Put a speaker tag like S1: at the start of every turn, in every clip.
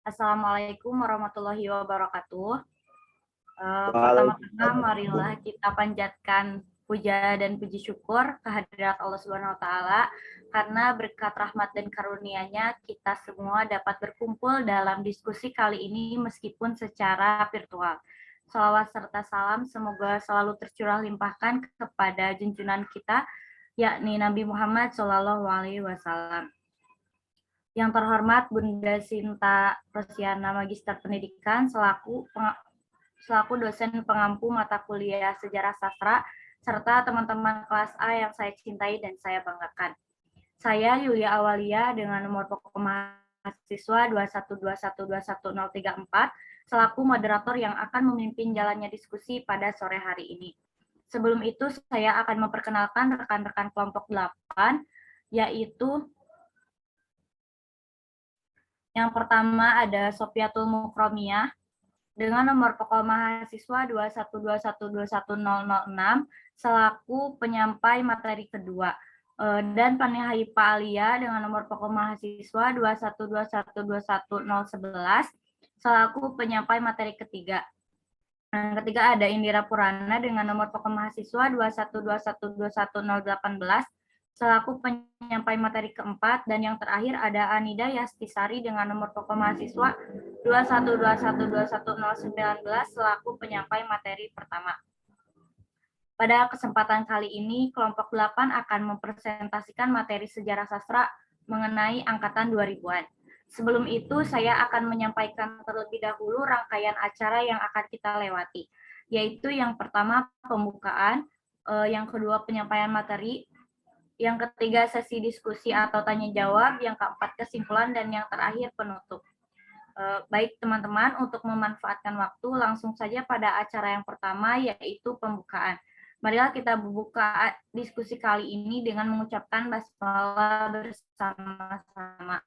S1: Assalamualaikum warahmatullahi wabarakatuh. Pertama-tama
S2: Waalaikumsalam.
S1: marilah kita panjatkan puja dan puji syukur kehadirat Allah Subhanahu wa taala karena berkat rahmat dan karunia-Nya kita semua dapat berkumpul dalam diskusi kali ini meskipun secara virtual. Salawat serta salam semoga selalu tercurah limpahkan kepada junjungan kita yakni Nabi Muhammad SAW. Yang terhormat Bunda Sinta Rosiana Magister Pendidikan selaku dosen pengampu mata kuliah Sejarah Sastra serta teman-teman kelas A yang saya cintai dan saya banggakan. Saya Yulia Awalia dengan nomor pokok mahasiswa 212121034 selaku moderator yang akan memimpin jalannya diskusi pada sore hari ini. Sebelum itu saya akan memperkenalkan rekan-rekan kelompok 8 yaitu yang pertama ada Sofiatul Mukromiyah dengan nomor pokok mahasiswa 212121006 selaku penyampai materi kedua. Dan Panihaipa Alia dengan nomor pokok mahasiswa 212121011 selaku penyampai materi ketiga. Yang ketiga ada Indira Purana dengan nomor pokok mahasiswa 212121018 selaku penyampai materi keempat, dan yang terakhir ada Anida Yastisari dengan nomor pokok mahasiswa 212121019 selaku penyampai materi pertama. Pada kesempatan kali ini, kelompok 8 akan mempresentasikan materi sejarah sastra mengenai angkatan 2000-an. Sebelum itu, saya akan menyampaikan terlebih dahulu rangkaian acara yang akan kita lewati, yaitu yang pertama pembukaan, yang kedua penyampaian materi, yang ketiga sesi diskusi atau tanya jawab, yang keempat kesimpulan, dan yang terakhir penutup. Baik teman-teman, untuk memanfaatkan waktu langsung saja pada acara yang pertama yaitu pembukaan. Marilah kita buka diskusi kali ini dengan mengucapkan basmalah bersama-sama.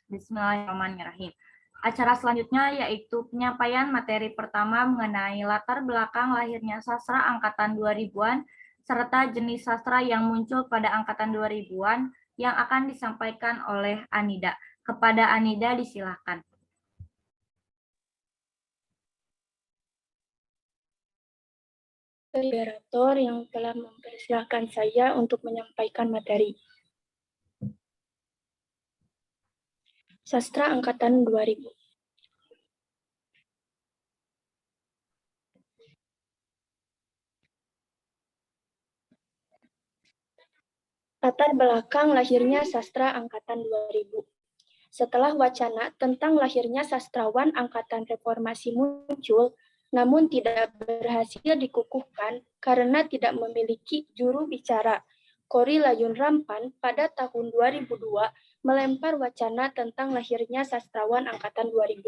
S1: Bismillahirrahmanirrahim. Acara selanjutnya yaitu penyampaian materi pertama mengenai latar belakang lahirnya sastra angkatan 2000-an serta jenis sastra yang muncul pada angkatan 2000-an yang akan disampaikan oleh Anida. Kepada Anida disilakan.
S3: Moderator yang telah mempersilahkan saya untuk menyampaikan materi. Sastra Angkatan 2000. Latar belakang lahirnya sastra Angkatan 2000. Setelah wacana tentang lahirnya sastrawan Angkatan Reformasi muncul, namun tidak berhasil dikukuhkan karena tidak memiliki juru bicara, Kori Layun Rampan pada tahun 2002 melempar wacana tentang lahirnya sastrawan Angkatan 2000.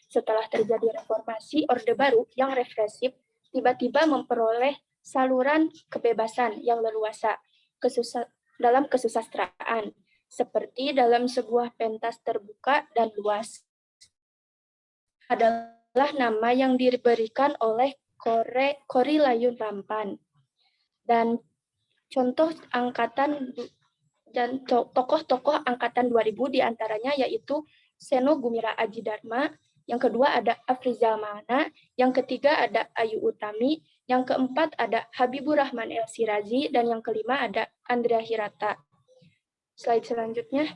S3: Setelah terjadi reformasi Orde Baru yang represif, tiba-tiba memperoleh saluran kebebasan yang leluasa dalam kesusastraan, seperti dalam sebuah pentas terbuka dan luas. Adalah nama yang diberikan oleh Kori Layun Rampan. Dan contoh angkatan dan tokoh-tokoh angkatan 2000 diantaranya yaitu Seno Gumira Aji Dharma, yang kedua ada Afrizal Maulana, yang ketiga ada Ayu Utami, yang keempat ada Habibur Rahman El Sirazi, dan yang kelima ada Andrea Hirata. Slide selanjutnya.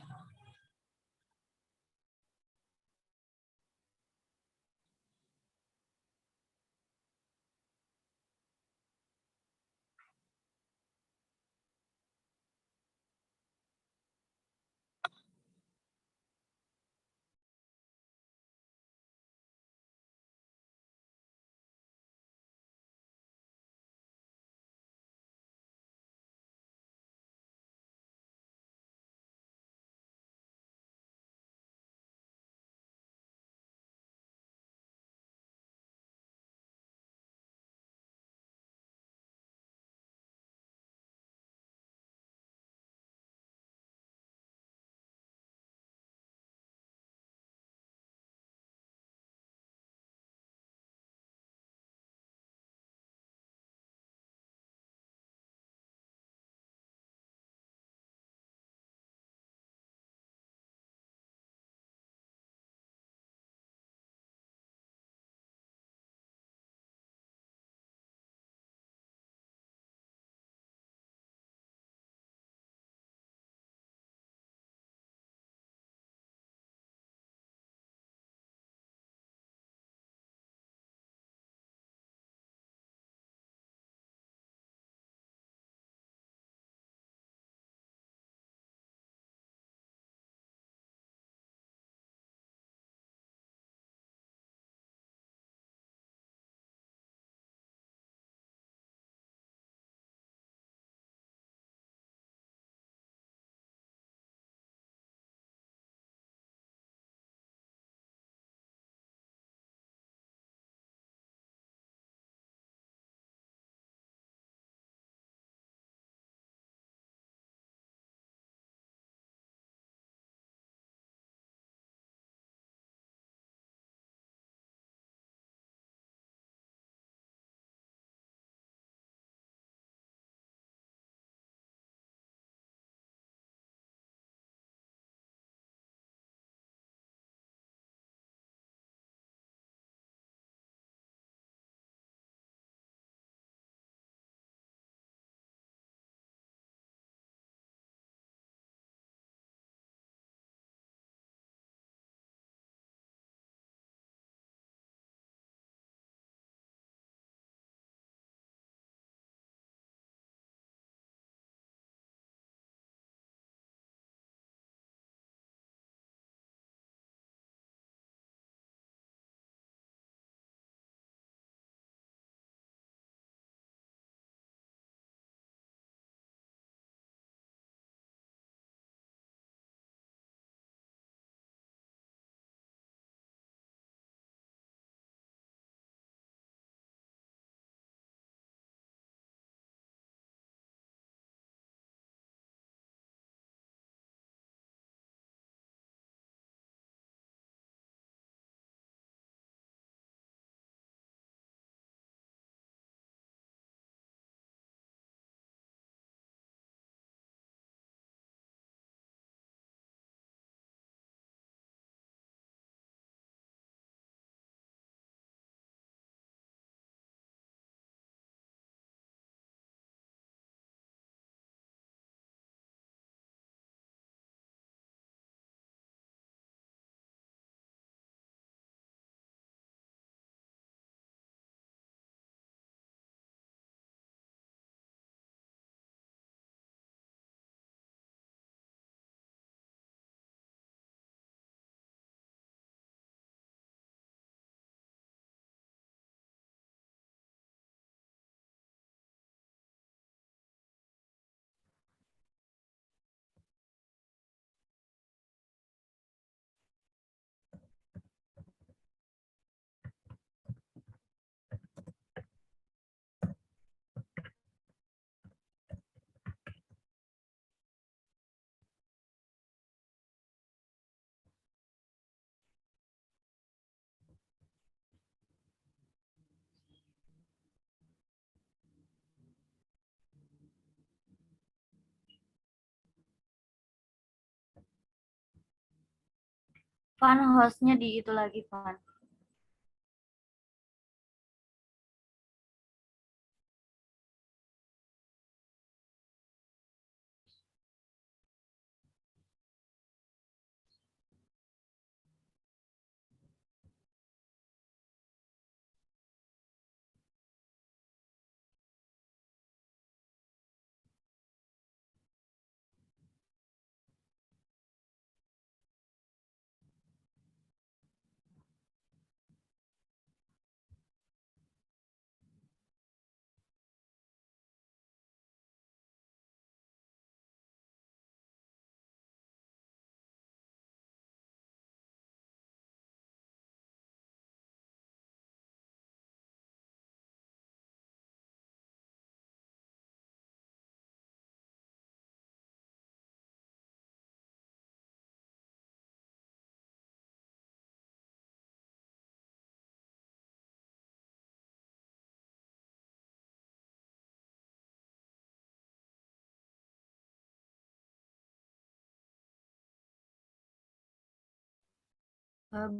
S1: Van, hostnya di itu lagi, Van.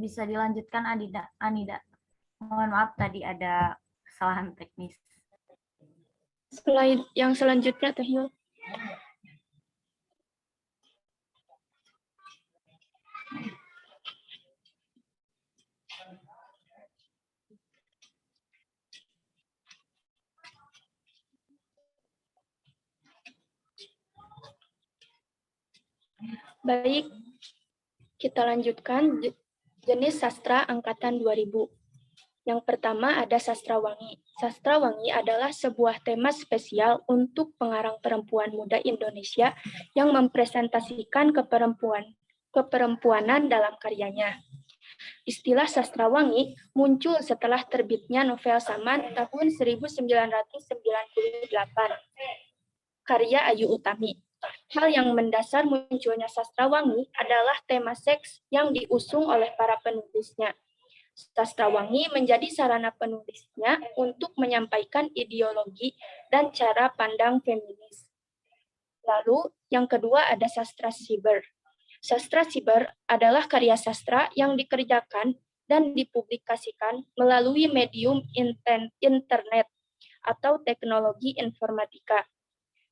S1: Bisa dilanjutkan, Anida. Mohon maaf tadi ada kesalahan teknis.
S3: Slide yang selanjutnya, Teh Yul. Baik, kita lanjutkan jenis sastra angkatan 2000. Yang pertama ada sastrawangi. Sastrawangi adalah sebuah tema spesial untuk pengarang perempuan muda Indonesia yang mempresentasikan keperempuanan dalam karyanya. Istilah sastrawangi muncul setelah terbitnya novel Saman tahun 1998, karya Ayu Utami. Hal yang mendasar munculnya sastrawangi adalah tema seks yang diusung oleh para penulisnya. Sastrawangi menjadi sarana penulisnya untuk menyampaikan ideologi dan cara pandang feminis. Lalu, yang kedua ada sastra siber. Sastra siber adalah karya sastra yang dikerjakan dan dipublikasikan melalui medium internet atau teknologi informatika.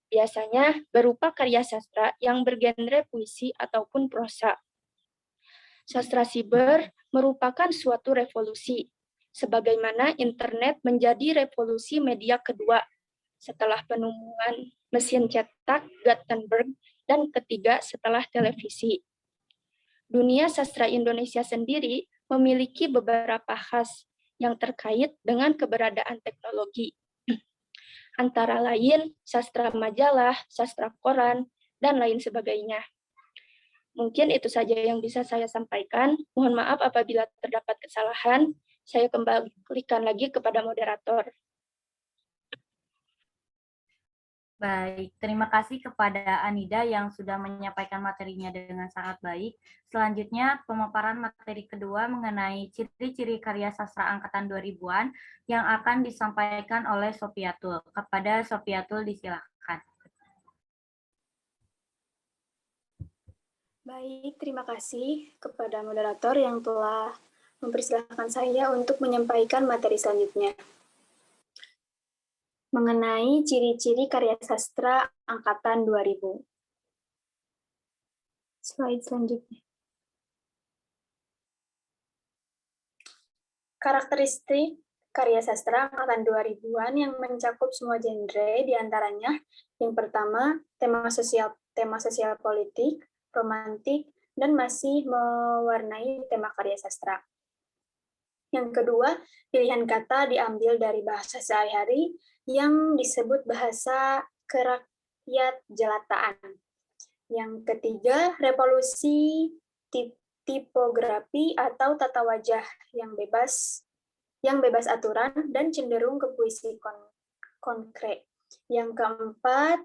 S3: Biasanya berupa karya sastra yang bergenre puisi ataupun prosa. Sastra siber merupakan suatu revolusi, sebagaimana internet menjadi revolusi media kedua setelah penemuan mesin cetak Gutenberg dan ketiga setelah televisi. Dunia sastra Indonesia sendiri memiliki beberapa khas yang terkait dengan keberadaan teknologi. Antara lain sastra majalah, sastra koran, dan lain sebagainya. Mungkin itu saja yang bisa saya sampaikan. Mohon maaf apabila terdapat kesalahan. Saya kembalikan lagi kepada moderator.
S1: Baik, terima kasih kepada Anida yang sudah menyampaikan materinya dengan sangat baik. Selanjutnya, pemaparan materi kedua mengenai ciri-ciri karya sastra angkatan 2000-an yang akan disampaikan oleh Sofiatul. Kepada Sofiatul disilakan.
S2: Baik, terima kasih kepada moderator yang telah mempersilahkan saya untuk menyampaikan materi selanjutnya. Mengenai ciri-ciri karya sastra angkatan 2000. Slide selanjutnya. Karakteristik karya sastra angkatan 2000-an yang mencakup semua genre, diantaranya yang pertama, tema sosial politik, romantik, dan masih mewarnai tema karya sastra. Yang kedua, pilihan kata diambil dari bahasa sehari-hari yang disebut bahasa kerakyat jelataan. Yang ketiga, revolusi tipografi atau tata wajah yang bebas aturan dan cenderung ke puisi konkret. Yang keempat,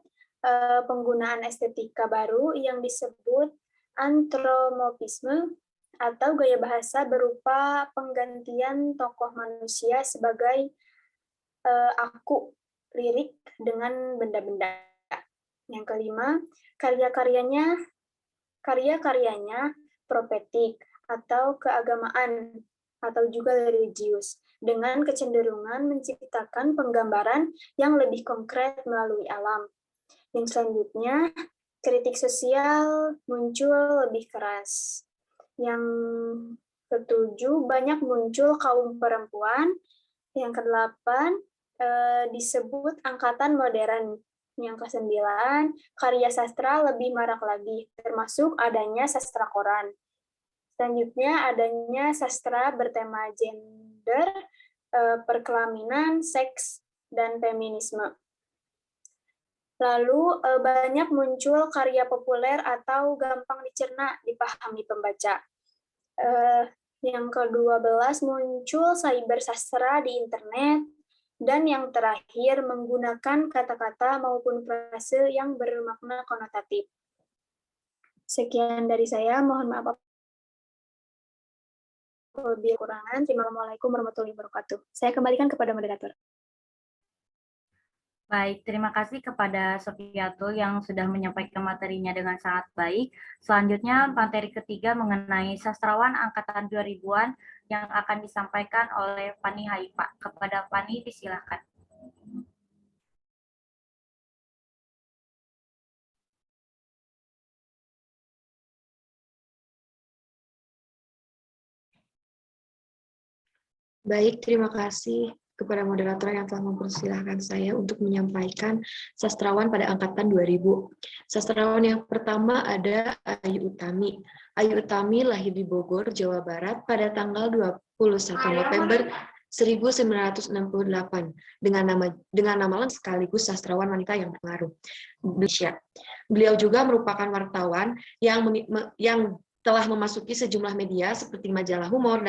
S2: penggunaan estetika baru yang disebut antromopisme atau gaya bahasa berupa penggantian tokoh manusia sebagai aku lirik dengan benda-benda. Yang kelima, karya-karyanya profetik atau keagamaan, atau juga religius, dengan kecenderungan menciptakan penggambaran yang lebih konkret melalui alam. Yang selanjutnya, kritik sosial muncul lebih keras. Yang ketujuh, banyak muncul kaum perempuan. Yang kedelapan, disebut angkatan modern. Yang kesembilan, karya sastra lebih marak lagi, termasuk adanya sastra koran. Selanjutnya, adanya sastra bertema gender, perkelaminan, seks, dan feminisme. Lalu banyak muncul karya populer atau gampang dicerna, dipahami pembaca. Yang ke-12 muncul cyber sastra di internet, dan yang terakhir menggunakan kata-kata maupun frase yang bermakna konotatif. Sekian dari saya, mohon maaf apabila kekurangan. Assalamualaikum warahmatullahi wabarakatuh. Saya kembalikan kepada moderator.
S1: Baik, terima kasih kepada Sofiatul yang sudah menyampaikan materinya dengan sangat baik. Selanjutnya, materi ketiga mengenai sastrawan angkatan 2000-an yang akan disampaikan oleh Fani Haifa. Kepada Fani, disilakan.
S4: Baik, terima kasih kepada moderator yang telah mempersilahkan saya untuk menyampaikan sastrawan pada angkatan 2000. Sastrawan yang pertama ada Ayu Utami. Ayu Utami lahir di Bogor, Jawa Barat pada tanggal 21 November 1968 dengan nama lengkap sekaligus sastrawan wanita yang berpengaruh Indonesia. Beliau juga merupakan wartawan yang telah memasuki sejumlah media seperti majalah Humor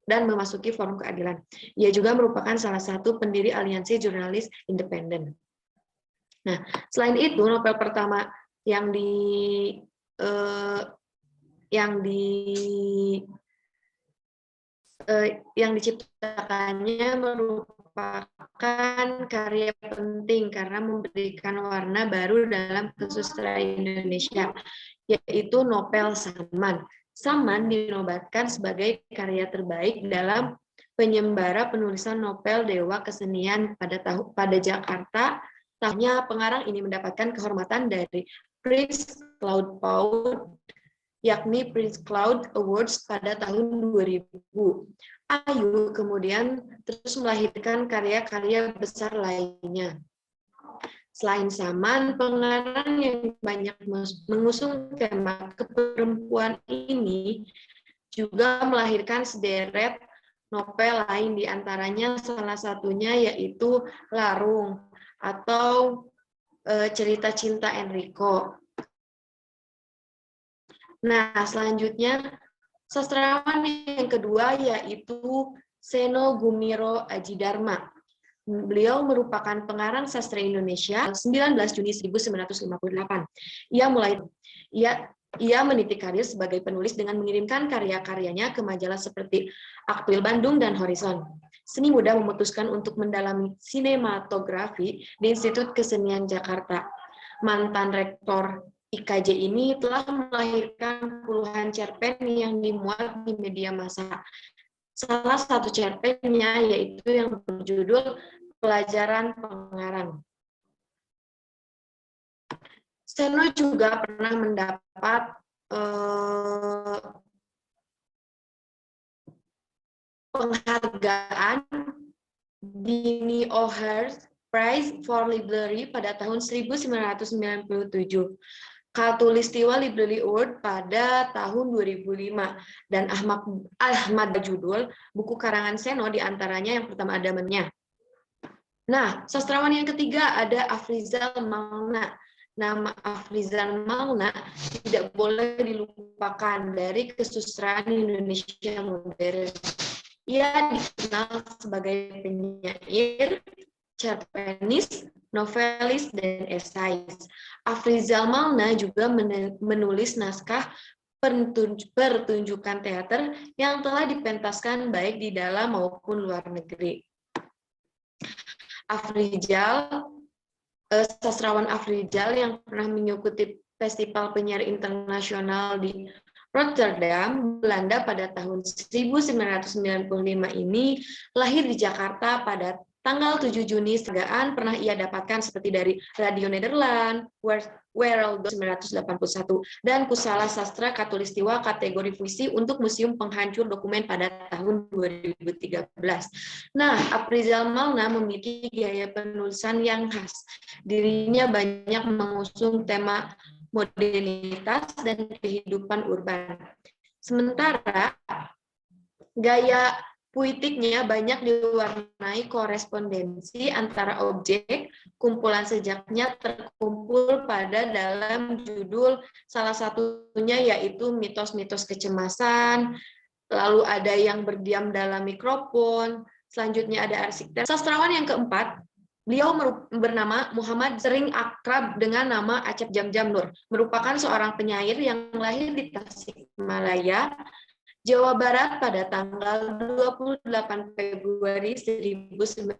S4: dan memasuki Forum Keadilan. Ia juga merupakan salah satu pendiri Aliansi Jurnalis Independen. Nah, selain itu, novel pertama yang diciptakannya merupakan karya penting karena memberikan warna baru dalam kesusastraan Indonesia, yaitu novel Saman. Saman dinobatkan sebagai karya terbaik dalam penyembara penulisan novel Dewa Kesenian pada Jakarta. Tahunnya pengarang ini mendapatkan kehormatan dari Prince Claude Paul, yakni Prince Claude Awards pada tahun 2000. Ayu kemudian terus melahirkan karya-karya besar lainnya. Selain Saman, pengarang yang banyak mengusung tema keperempuan ini juga melahirkan sederet novel lain, diantaranya salah satunya yaitu Larung atau Cerita Cinta Enrico. Nah, selanjutnya sastrawan yang kedua yaitu Seno Gumiro Adjidharma. Beliau merupakan pengarang sastra Indonesia 19 Juni 1958. Ia meniti karir sebagai penulis dengan mengirimkan karya-karyanya ke majalah seperti Aktuil Bandung dan Horizon. Seni muda memutuskan untuk mendalami sinematografi di Institut Kesenian Jakarta. Mantan rektor IKJ ini telah melahirkan puluhan cerpen yang dimuat di media massa. Salah satu cerpennya yaitu yang berjudul Pelajaran Pengarang. Seno juga pernah mendapat penghargaan Dini O'Hare Prize for Library pada tahun 1997. Khatulistiwa Library Award pada tahun 2005 dan Ahmad judul buku karangan Seno diantaranya yang pertama ada Mennya. Nah, sastrawan yang ketiga ada Afrizal Mauna. Nama Afrizal Mauna tidak boleh dilupakan dari kesusastraan Indonesia modern. Ia dikenal sebagai penyair, cerpenis, novelis, dan esais. Afrizal Mauna juga menulis naskah pertunjukan teater yang telah dipentaskan baik di dalam maupun luar negeri. Sastrawan Afrizal yang pernah mengikuti Festival Penyair Internasional di Rotterdam, Belanda pada tahun 1995 ini lahir di Jakarta pada tanggal 7 Juni. Penghargaan pernah ia dapatkan seperti dari Radio Nederland, Wereld 1981, dan Kusala Sastra Katulistiwa kategori puisi untuk Museum Penghancur Dokumen pada tahun 2013. Nah, Afrizal Malna memiliki gaya penulisan yang khas. Dirinya banyak mengusung tema modernitas dan kehidupan urban. Sementara gaya puitiknya banyak diwarnai korespondensi antara objek, kumpulan sejaknya terkumpul pada dalam judul, salah satunya yaitu mitos-mitos kecemasan, lalu ada yang berdiam dalam mikrofon, selanjutnya ada arsitektur. Sastrawan yang keempat, beliau bernama Muhammad, sering akrab dengan nama Acep Jamjam Nur, merupakan seorang penyair yang lahir di Tasikmalaya, Jawa Barat pada tanggal 28 Februari 1960.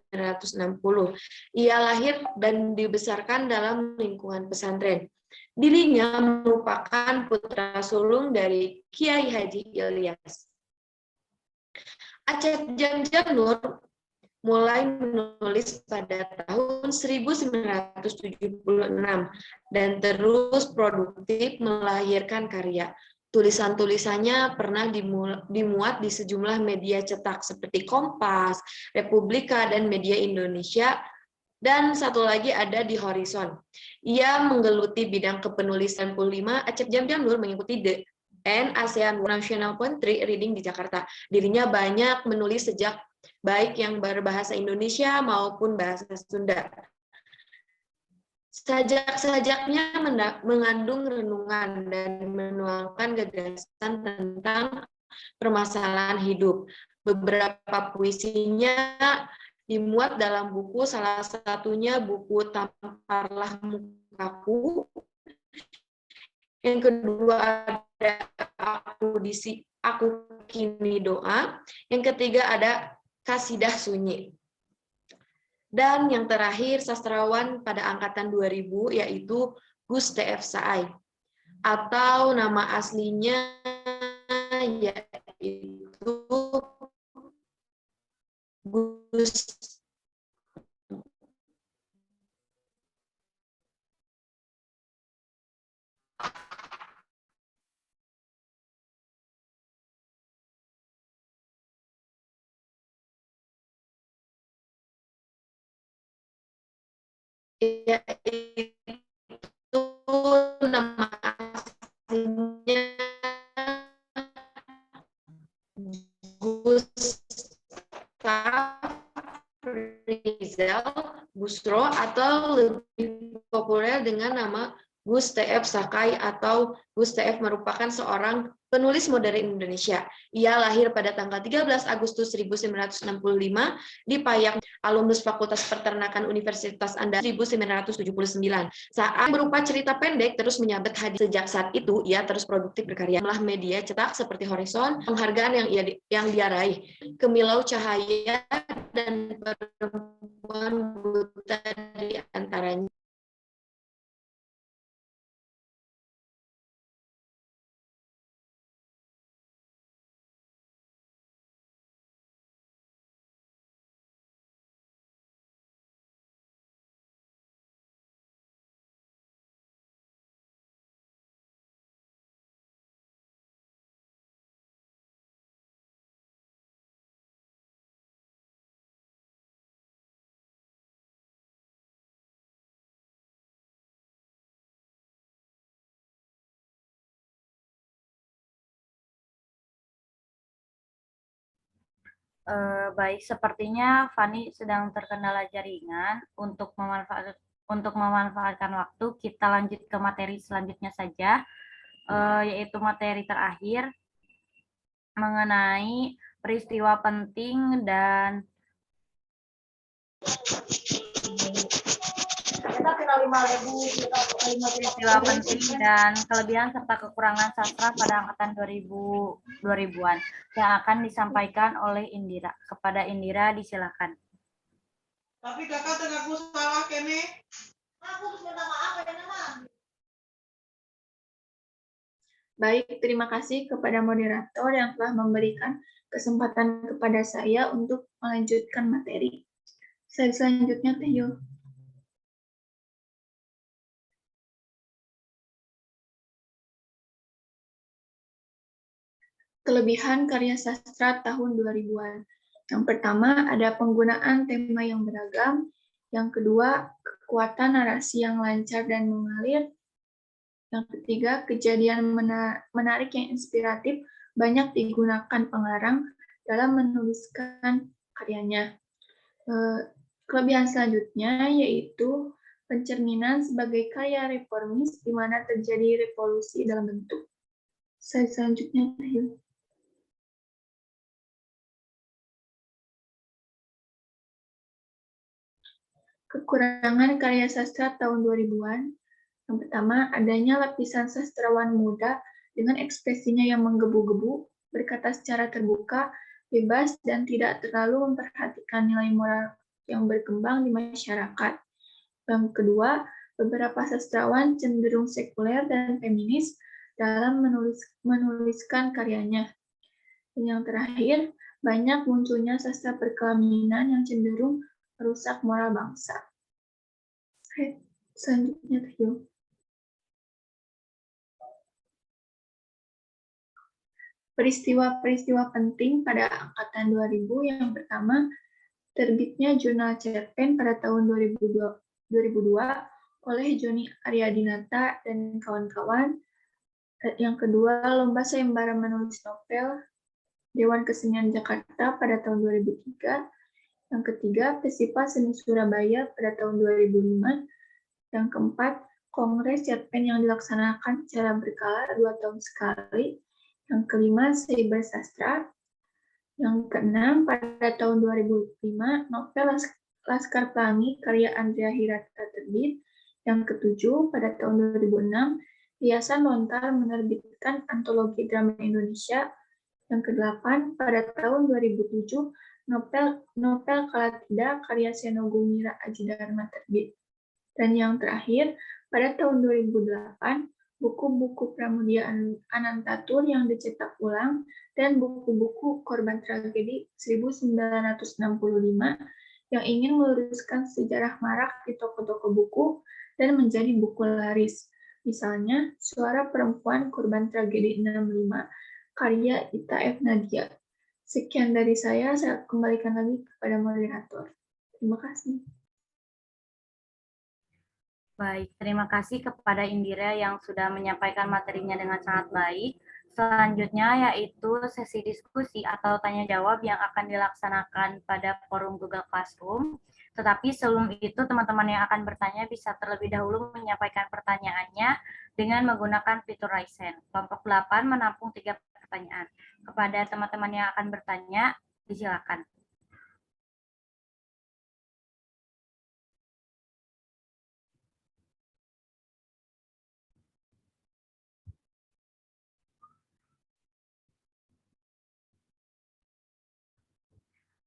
S4: Ia lahir dan dibesarkan dalam lingkungan pesantren. Dirinya merupakan putra sulung dari Kiai Haji Ilyas. Acep Jamjam Nur mulai menulis pada tahun 1976 dan terus produktif melahirkan karya. Tulisan-tulisannya pernah dimuat di sejumlah media cetak seperti Kompas, Republika, dan Media Indonesia, dan satu lagi ada di Horizon. Ia menggeluti bidang kepenulisan 95. Acep Jamjam Nur mengikuti The ASEAN National Poetry Reading di Jakarta. Dirinya banyak menulis sejak baik yang berbahasa Indonesia maupun bahasa Sunda. Sajak-sajaknya mengandung renungan dan menuangkan gagasan tentang permasalahan hidup. Beberapa puisinya dimuat dalam buku, salah satunya buku Tamparlah Mukaku. Yang kedua ada Aku Kini Doa. Yang ketiga ada Kasidah Sunyi. Dan yang terakhir, sastrawan pada angkatan 2000 yaitu Gus T.F. Saai, atau nama aslinya yaitu Gus yaitu nama aslinya Gustaf Rizal Busro, atau lebih populer dengan nama Gus T.F. Sakai atau Gus T.F. merupakan seorang penulis modern Indonesia. Ia lahir pada tanggal 13 Agustus 1965 di Payak, alumnus Fakultas Peternakan Universitas Andalas 1979. Saat berupa cerita pendek terus menyabet hadiah. Sejak saat itu ia terus produktif berkarya. Jumlah media cetak seperti Horizon, penghargaan yang dia raih, Kemilau Cahaya dan Perempuan Buta di antaranya.
S1: Baik, sepertinya Fani sedang terkendala jaringan. Untuk memanfaatkan waktu, kita lanjut ke materi selanjutnya saja, yaitu materi terakhir mengenai peristiwa penting dan kelebihan serta kekurangan sastra pada angkatan 2000-an yang akan disampaikan oleh Indira. Kepada Indira, disilakan.
S5: Tapi kakak tengahku salah kene. Aku minta maaf ya,
S6: Baik, terima kasih kepada moderator yang telah memberikan kesempatan kepada saya untuk melanjutkan materi. Slide selanjutnya, Teh Yul. Kelebihan karya sastra tahun 2000-an. Yang pertama, ada penggunaan tema yang beragam. Yang kedua, kekuatan narasi yang lancar dan mengalir. Yang ketiga, kejadian menarik yang inspiratif banyak digunakan pengarang dalam menuliskan karyanya. Kelebihan selanjutnya yaitu pencerminan sebagai karya reformis di mana terjadi revolusi dalam bentuk. Slide selanjutnya, Yul. Kekurangan karya sastra tahun 2000-an. Yang pertama, adanya lapisan sastrawan muda dengan ekspresinya yang menggebu-gebu, berkata secara terbuka, bebas, dan tidak terlalu memperhatikan nilai moral yang berkembang di masyarakat. Yang kedua, beberapa sastrawan cenderung sekuler dan feminis dalam menuliskan karyanya. Dan yang terakhir, banyak munculnya sastra perkelaminan yang cenderung merusak moral bangsa. Selanjutnya, Teh. Peristiwa-peristiwa penting pada angkatan 2000 yang pertama, terbitnya jurnal cerpen pada tahun 2002 oleh Joni Aryadinata dan kawan-kawan. Yang kedua, lomba sayembara menulis novel Dewan Kesenian Jakarta pada tahun 2003. Yang ketiga, Festival Seni Surabaya pada tahun 2005. Yang keempat, Kongres Cerpen yang dilaksanakan secara berkala 2 tahun sekali. Yang kelima, Cyber Sastra. Yang keenam, pada tahun 2005, novel Laskar Pelangi karya Andrea Hirata terbit. Yang ketujuh, pada tahun 2006, Yayasan Lontar menerbitkan antologi drama Indonesia. Yang kedelapan, pada tahun 2007, novel Kala Tidak karya Seno Gumira Aji Dharma terbit. Dan yang terakhir, pada tahun 2008, buku-buku Pramudia Anantatur yang dicetak ulang dan buku-buku Korban Tragedi 1965 yang ingin meluruskan sejarah marak di toko-toko buku dan menjadi buku laris. Misalnya, Suara Perempuan Korban Tragedi 65, karya Ita F. Nadia. Sekian dari saya kembalikan lagi kepada moderator. Terima kasih.
S1: Baik, terima kasih kepada Indira yang sudah menyampaikan materinya dengan sangat baik. Selanjutnya yaitu sesi diskusi atau tanya jawab yang akan dilaksanakan pada forum Google Classroom. Tetapi sebelum itu teman-teman yang akan bertanya bisa terlebih dahulu menyampaikan pertanyaannya dengan menggunakan fitur Raise Hand. Kelompok 8 menampung 3 pertanyaan. Kepada teman-teman yang akan bertanya, disilakan.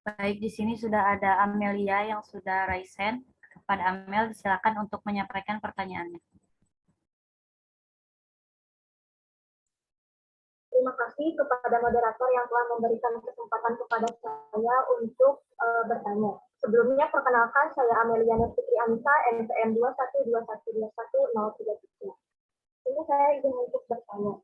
S1: Baik, di sini sudah ada Amelia yang sudah raise hand. Kepada Amel, silakan untuk menyampaikan pertanyaannya.
S7: Terima kasih kepada moderator yang telah memberikan kesempatan kepada saya untuk bertanya. Sebelumnya, perkenalkan saya Amelia Nurfitri Anissa, NPM 212121033. Ini saya ingin untuk bertanya.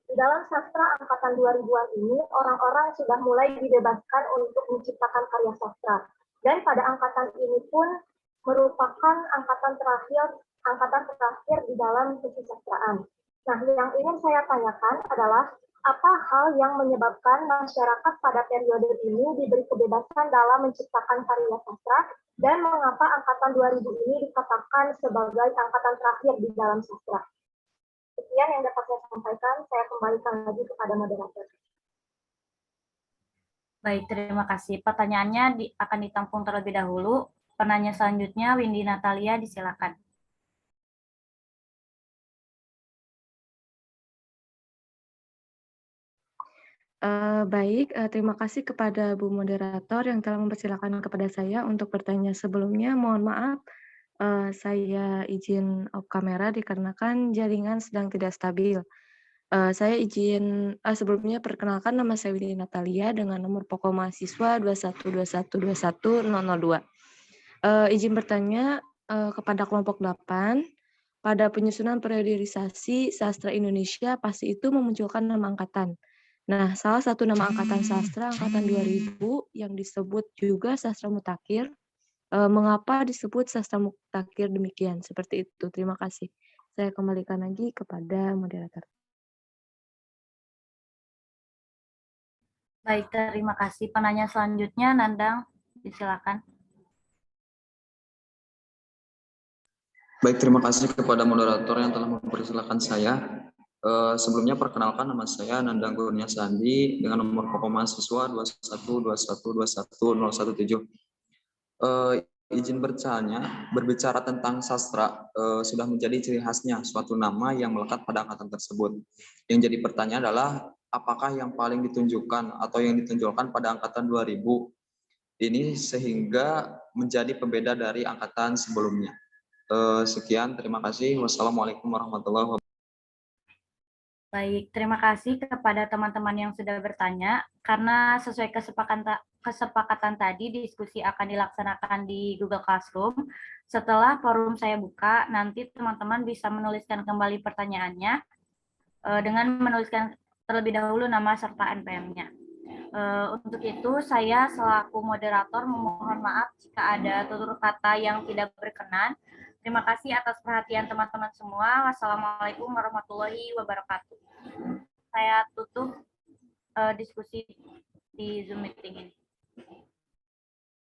S7: Di dalam sastra angkatan 2000-an ini, orang-orang sudah mulai dibebaskan untuk menciptakan karya sastra. Dan pada angkatan ini pun merupakan angkatan terakhir di dalam kesusastraan. Nah, yang ingin saya tanyakan adalah apa hal yang menyebabkan masyarakat pada periode ini diberi kebebasan dalam menciptakan karya sastra dan mengapa angkatan 2000 ini dikatakan sebagai angkatan terakhir di dalam sastra? Sekian yang dapat saya sampaikan, saya kembalikan lagi kepada moderator.
S1: Baik, terima kasih. Pertanyaannya akan ditampung terlebih dahulu. Penanya selanjutnya, Windy Natalia, disilakan.
S8: Terima kasih kepada Bu Moderator yang telah mempersilakan kepada saya untuk bertanya. Sebelumnya, mohon maaf, saya izin off kamera dikarenakan jaringan sedang tidak stabil. Saya izin sebelumnya perkenalkan, nama saya Windy Natalia dengan nomor pokok mahasiswa 212121002. Izin bertanya kepada kelompok 8, pada penyusunan periodisasi sastra Indonesia pasti itu memunculkan nama angkatan. Nah, salah satu nama angkatan sastra angkatan 2000 yang disebut juga sastra mutakhir. Mengapa disebut sastra mutakhir demikian? Seperti itu. Terima kasih. Saya kembalikan lagi kepada moderator.
S1: Baik, terima kasih. Penanya selanjutnya, Nandang, silakan.
S9: Baik, terima kasih kepada moderator yang telah mempersilahkan saya. Sebelumnya perkenalkan, nama saya Nandang Kurnia Sandi dengan nomor pokok mahasiswa 212121017. Izin berbicara tentang sastra sudah menjadi ciri khasnya suatu nama yang melekat pada angkatan tersebut. Yang jadi pertanyaan adalah apakah yang paling ditunjukkan atau yang ditunjukkan pada angkatan 2000 ini sehingga menjadi pembeda dari angkatan sebelumnya. Sekian, terima kasih. Wassalamualaikum warahmatullahi wabarakatuh.
S1: Baik, terima kasih kepada teman-teman yang sudah bertanya. Karena sesuai kesepakatan tadi, diskusi akan dilaksanakan di Google Classroom. Setelah forum saya buka, nanti teman-teman bisa menuliskan kembali pertanyaannya dengan menuliskan terlebih dahulu nama serta NPM-nya. Untuk itu, saya selaku moderator memohon maaf jika ada tutur kata yang tidak berkenan. Terima kasih atas perhatian teman-teman semua. Wassalamualaikum warahmatullahi wabarakatuh. Saya tutup diskusi di Zoom meeting ini.